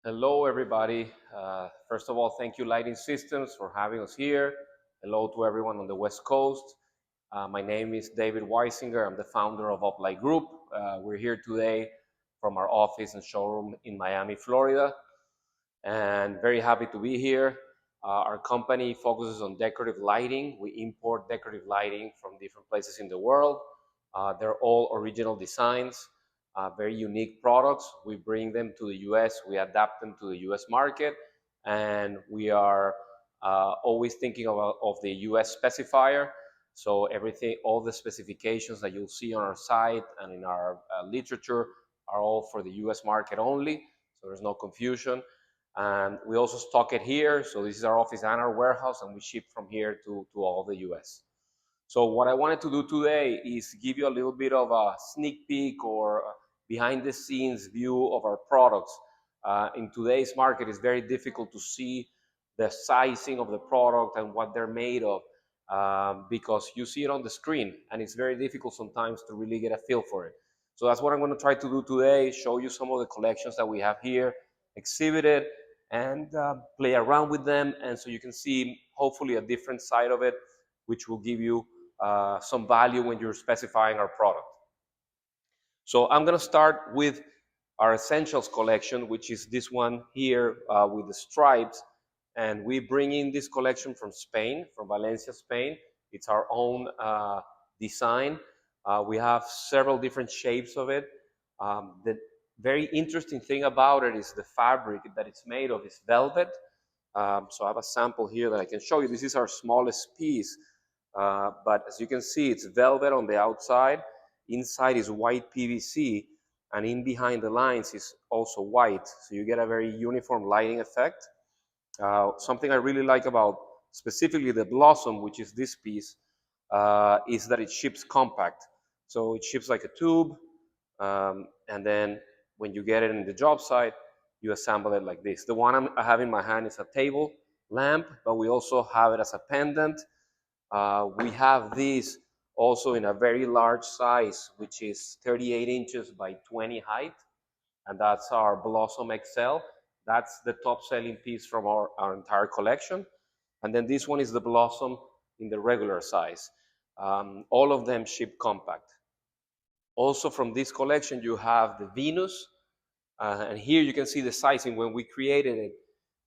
Hello, everybody. First of all, thank you, Lighting Systems, for having us here. Hello to everyone on the West Coast. My name is David Weisinger. I'm the founder of Uplight Group. We're here today from our office and showroom in Miami, Florida, and very happy to be here. Our company focuses on decorative lighting. We import decorative lighting from different places in the world. They're all original designs, very unique products. We bring them to the US, we adapt them to the US market, and we are always thinking of the US specifier. So everything, all the specifications that you'll see on our site and in our literature are all for the US market only, so there's no confusion. And we also stock it here. So this is our office and our warehouse, and we ship from here to all the US. So what I wanted to do today is give you a little bit of a sneak peek or behind the scenes view of our products. In today's market, it's very difficult to see the sizing of the product and what they're made of because you see it on the screen, and it's very difficult sometimes to really get a feel for it. So that's what I'm going to try to do today, show you some of the collections that we have here, exhibit it, and play around with them, and so you can see hopefully a different side of it, which will give you some value when you're specifying our product. So I'm going to start with our Essentials collection, which is this one here with the stripes. And we bring in this collection from Spain, from Valencia, Spain. It's our own design. We have several different shapes of it. The very interesting thing about it is the fabric that it's made of is velvet. So I have a sample here that I can show you. This is our smallest piece. But as you can see, it's velvet on the outside. Inside is white PVC, and in behind the lines is also white. So you get a very uniform lighting effect. Something I really like about specifically the Blossom, which is this piece, is that it ships compact. So it ships like a tube, and then when you get it in the job site, you assemble it like this. The one I have in my hand is a table lamp, but we also have it as a pendant. We have this also in a very large size, which is 38 inches by 20 height, and that's our Blossom XL. That's the top selling piece from our entire collection. And then this one is the Blossom in the regular size. All of them ship compact. Also from this collection, you have the Venus, and here you can see the sizing. When we created it,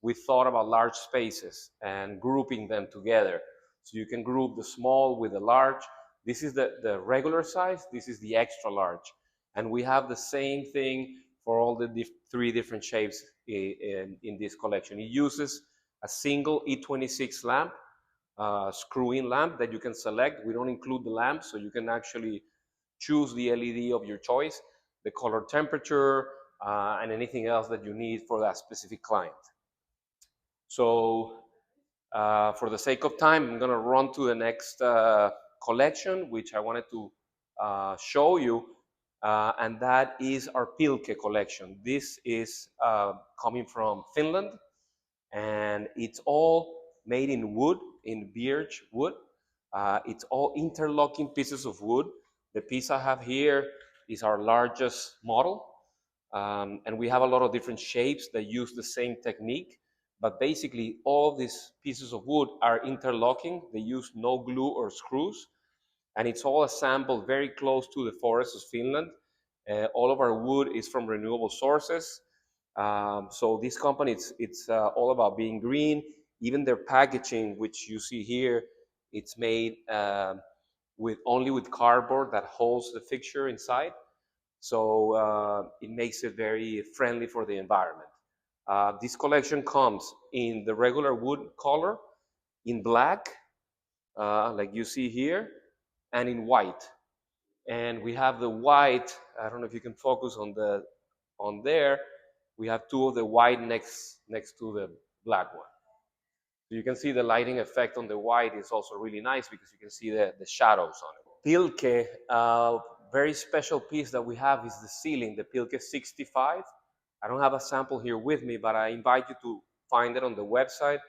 we thought about large spaces and grouping them together. So you can group the small with the large. This is the regular size, this is the extra large. And we have the same thing for all the three different shapes in this collection. It uses a single E26 lamp, screw-in lamp that you can select. We don't include the lamp, so you can actually choose the LED of your choice, the color temperature, and anything else that you need for that specific client. So for the sake of time, I'm going to run to the next collection, which I wanted to show you, and that is our Pilke collection. This is coming from Finland, and it's all made in wood, in birch wood. It's all interlocking pieces of wood. The piece I have here is our largest model, and we have a lot of different shapes that use the same technique. But basically, all these pieces of wood are interlocking. They use no glue or screws, and it's all assembled very close to the forests of Finland. All of our wood is from renewable sources. So this company, it's all about being green. Even their packaging, which you see here, it's made only with cardboard that holds the fixture inside. So it makes it very friendly for the environment. This collection comes in the regular wood color, in black, like you see here, and in white. And we have the white. I don't know if you can focus on there. We have two of the white next to the black one. So you can see the lighting effect on the white is also really nice because you can see the shadows on it. Pilke, very special piece that we have is the ceiling, the Pilke 65. I don't have a sample here with me, but I invite you to find it on the website.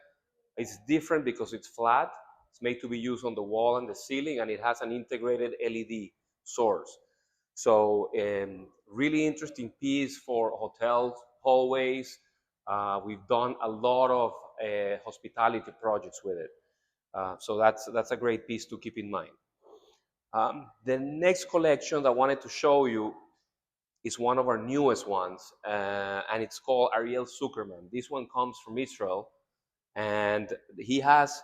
It's different because it's flat. It's made to be used on the wall and the ceiling, and it has an integrated LED source. So really interesting piece for hotels, hallways, We've done a lot of hospitality projects with it. So that's a great piece to keep in mind. The next collection that I wanted to show you is one of our newest ones, and it's called Ariel Zuckerman. This one comes from Israel, and he has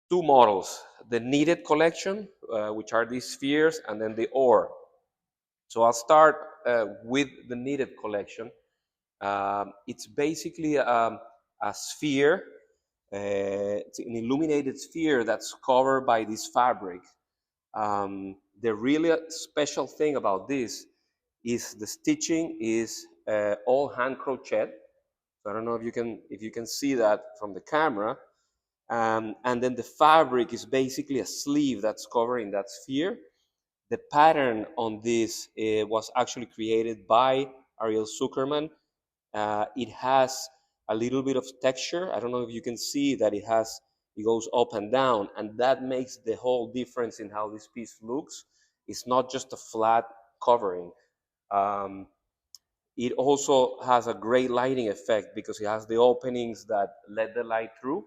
two models, the kneaded collection, which are these spheres, and then the ore. So I'll start with the kneaded collection. It's basically a sphere, it's an illuminated sphere that's covered by this fabric. The really special thing about this is the stitching is all hand crochet. So I don't know if you can see that from the camera. And then the fabric is basically a sleeve that's covering that sphere. The pattern on this was actually created by Ariel Zuckerman. It has a little bit of texture. I don't know if you can see that it goes up and down, and that makes the whole difference in how this piece looks. It's not just a flat covering. Um, it also has a great lighting effect because it has the openings that let the light through.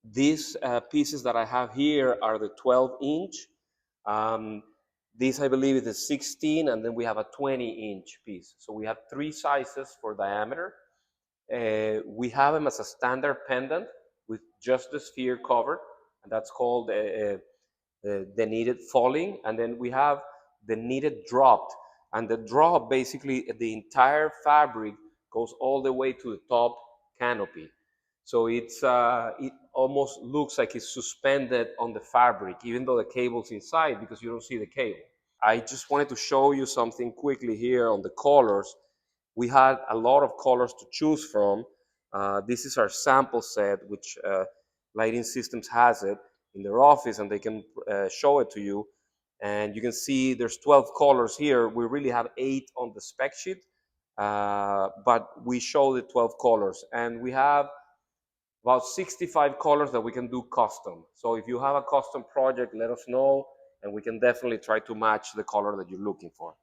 These pieces that I have here are the 12-inch. Um, this, I believe, is the 16, and then we have a 20-inch piece. So we have three sizes for diameter. We have them as a standard pendant with just the sphere covered, and that's called the kneaded falling. And then we have the kneaded dropped, and the drop, basically the entire fabric goes all the way to the top canopy. So it almost looks like it's suspended on the fabric, even though the cable's inside, because you don't see the cable. I just wanted to show you something quickly here on the colors. We had a lot of colors to choose from. This is our sample set, which Lighting Systems has it in their office, and they can show it to you. And you can see there's 12 colors here. We really have 8 on the spec sheet, but we show the 12 colors. And we have about 65 colors that we can do custom. So if you have a custom project, let us know, and we can definitely try to match the color that you're looking for.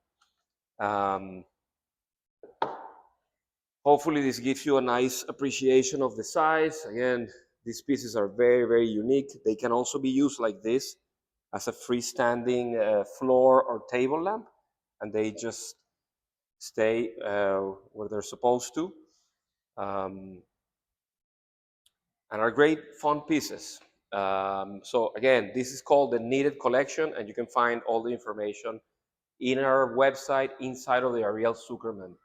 Hopefully this gives you a nice appreciation of the size. Again, these pieces are very, very unique. They can also be used like this as a freestanding floor or table lamp, and they just stay where they're supposed to. And are great fun pieces. So again, this is called the Kneaded Collection, and you can find all the information in our website inside of the Ariel Zuckerman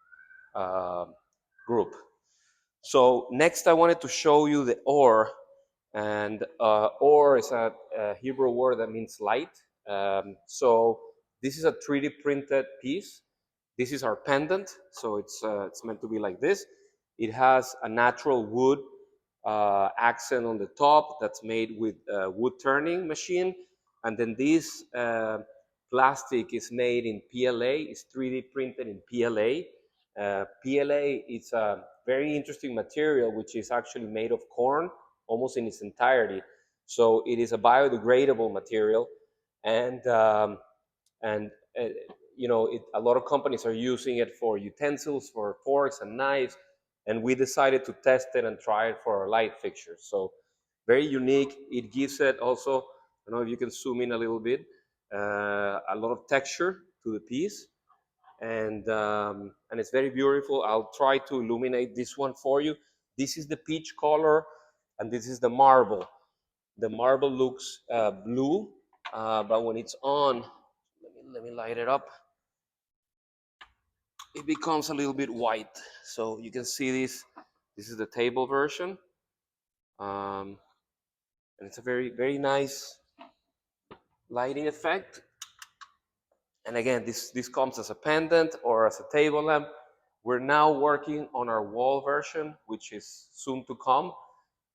group. So next I wanted to show you the or, and or is a Hebrew word that means light. So this is a 3D printed piece. This is our pendant, so it's meant to be like this. It has a natural wood accent on the top that's made with wood turning machine, and then this plastic is made in PLA. It's 3D printed in PLA. PLA is a very interesting material, which is actually made of corn almost in its entirety. So it is a biodegradable material, and and uh, you know, a lot of companies are using it for utensils, for forks and knives, and we decided to test it and try it for our light fixtures. So very unique. It gives it also, I don't know if you can zoom in a little bit, a lot of texture to the piece, and it's very beautiful. I'll try to illuminate this one for you. This is the peach color, and this is the marble. The marble looks blue, but when it's on, let me light it up. It becomes a little bit white. So you can see this. This is the table version, and it's a very, very nice lighting effect. And again, this comes as a pendant or as a table lamp. We're now working on our wall version, which is soon to come.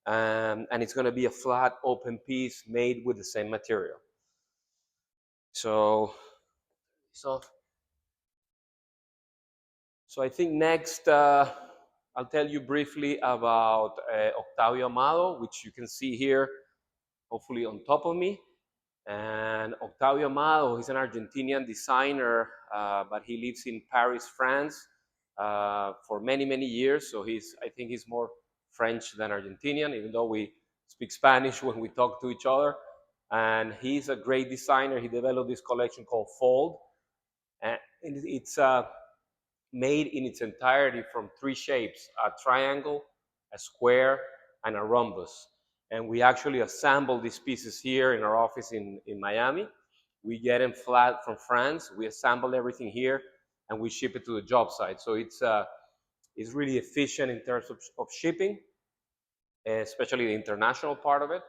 And it's going to be a flat open piece made with the same material. So I think next I'll tell you briefly about Octavio Amado, which you can see here, hopefully on top of me. And Octavio Amado, he's an Argentinian designer, but he lives in Paris, France. for many, many years. So I think he's more French than Argentinian, even though we speak Spanish when we talk to each other. And he's a great designer. He developed this collection called Fold. And it's made in its entirety from three shapes: a triangle, a square, and a rhombus. And we actually assemble these pieces here in our office in Miami. We get them flat from France. We assemble everything here, and we ship it to the job site. So it's really efficient in terms of shipping, especially the international part of it.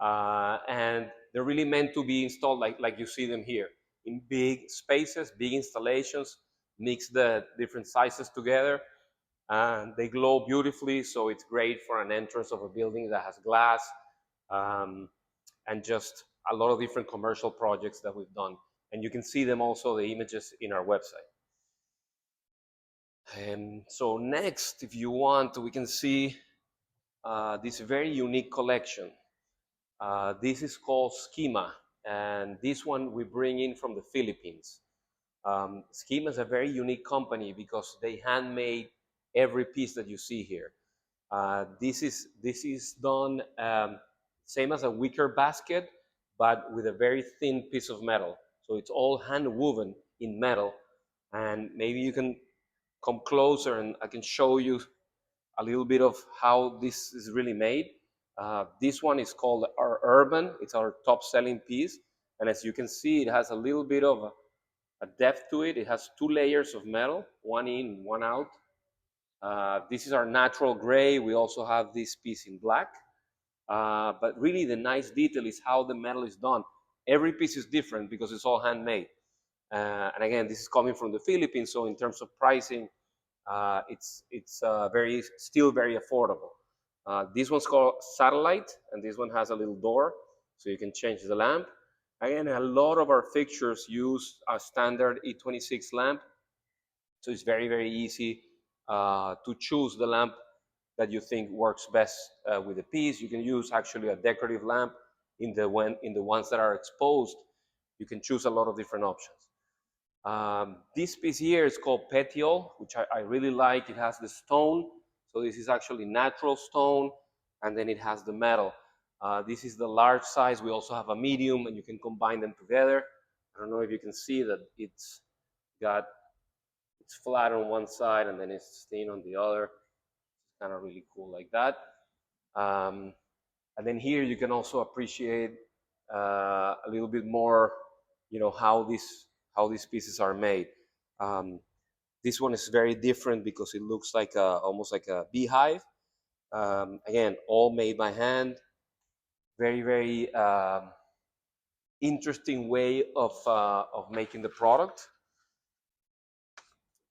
And they're really meant to be installed like you see them here, in big spaces, big installations, mix the different sizes together, and they glow beautifully. So it's great for an entrance of a building that has glass, um, and just a lot of different commercial projects that we've done. And you can see them also, the images, in our website. And so next, if you want, we can see this very unique collection. This is called Schema, and this one we bring in from the Philippines. Schema is a very unique company because they handmade every piece that you see here. This is done same as a wicker basket, but with a very thin piece of metal. So it's all hand woven in metal, and maybe you can come closer and I can show you a little bit of how this is really made. This one is called our Urban. It's our top selling piece. And as you can see, it has a little bit of a depth to it. It has two layers of metal, one in, one out. This is our natural gray. We also have this piece in black. But really the nice detail is how the metal is done. Every piece is different because it's all handmade. And again, this is coming from the Philippines. So in terms of pricing, it's still very affordable. This one's called Satellite, and this one has a little door, so you can change the lamp. Again, a lot of our fixtures use a standard E26 lamp, so it's very easy to choose the lamp that you think works best with the piece. You can use actually a decorative lamp in the ones that are exposed. You can choose a lot of different options. This piece here is called Petiole, which I really like. It has the stone, so this is actually natural stone, and then it has the metal. This is the large size. We also have a medium, and you can combine them together. I don't know if you can see that it's flat on one side and then it's thin on the other. It's kind of really cool like that. And then here you can also appreciate a little bit more, how these pieces are made. This one is very different because it looks like almost like a beehive. Again, all made by hand. Very interesting way of making the product,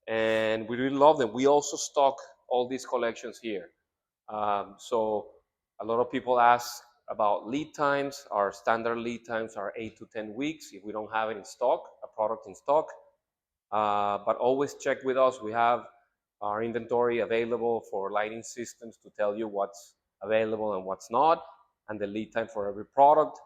and we really love them. We also stock all these collections here. So a lot of people ask about lead times. Our standard lead times are 8 to 10 weeks if we don't have it in stock, a product in stock. But always check with us. We have our inventory available for lighting systems to tell you what's available and what's not, and the lead time for every product.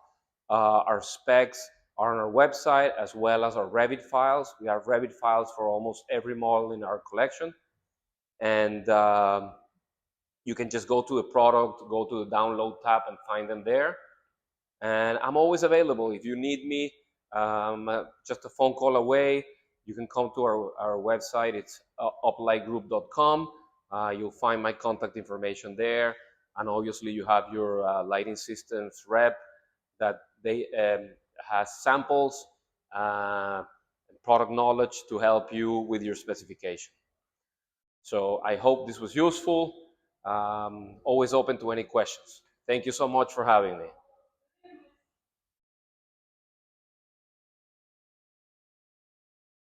Our specs are on our website, as well as our Revit files. We have Revit files for almost every model in our collection. And you can just go to the product, go to the download tab and find them there. And I'm always available. If you need me, just a phone call away. You can come to our website. It's uplightgroup.com. You'll find my contact information there. And obviously you have your lighting systems rep that they has samples, product knowledge to help you with your specification. So I hope this was useful. Always open to any questions. Thank you so much for having me.